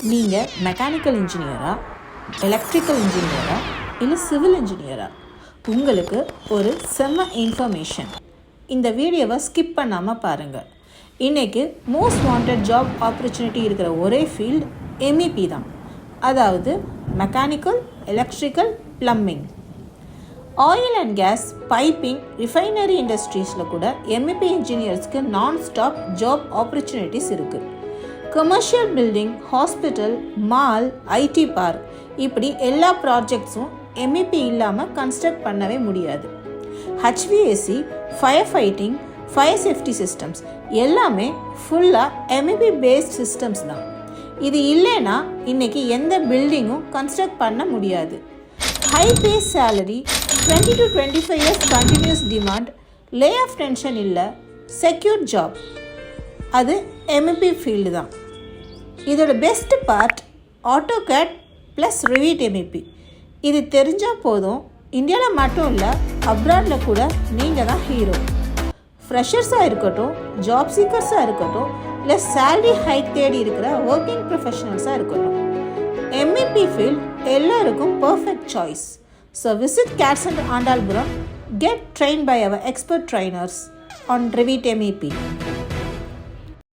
நீங்கள் மெக்கானிக்கல் இன்ஜினியரா, எலக்ட்ரிக்கல் இன்ஜினியரா, இல்லை சிவில் இன்ஜினியரா? உங்களுக்கு ஒரு செம்ம இன்ஃபர்மேஷன். இந்த வீடியோவை ஸ்கிப் பண்ணாமல் பாருங்கள். இன்றைக்கி மோஸ்ட் வாண்டட் ஜாப் ஆப்பர்ச்சுனிட்டி இருக்கிற ஒரே ஃபீல்டு MEP தான். அதாவது mechanical, electrical, plumbing. Oil and gas, piping, refinery இண்டஸ்ட்ரீஸில் கூட MEP இன்ஜினியர்ஸ்க்கு நான் ஸ்டாப் ஜாப் ஆப்பர்ச்சுனிட்டிஸ் இருக்குது. Commercial building, hospital, mall, IT park, இப்படி எல்லா ப்ராஜெக்ட்ஸும் MEP இல்லாமல் கன்ஸ்ட்ரக்ட் பண்ணவே முடியாது. HVAC, fire fighting, fire safety systems எல்லாமே ஃபுல்லாக MEP பேஸ்ட் சிஸ்டம்ஸ் தான். இது இல்லைன்னா இன்றைக்கி எந்த பில்டிங்கும் கன்ஸ்ட்ரக்ட் பண்ண முடியாது. High base salary, 20 to 25 years continuous demand, lay off tension இல்லை, செக்யூர் ஜாப், அது MEP ஃபீல்டு தான். இதோட best part AutoCAD plus Revit MEP. இது தெரிஞ்சால் போதும், இந்தியாவில் மட்டும் இல்லை அப்ராடில் கூட நீங்கள் தான் ஹீரோ. ஃப்ரெஷர்ஸாக இருக்கட்டும், ஜாப் சீக்கர்ஸாக இருக்கட்டும், இல்லை சேலரி ஹைக் தேடி இருக்கிற ஒர்க்கிங் ப்ரொஃபஷனல்ஸாக இருக்கட்டும், MEP ஃபீல்ட் எல்லாருக்கும் perfect choice. So visit CAD Center Andalpuram. Get trained by our expert trainers on Revit MEP.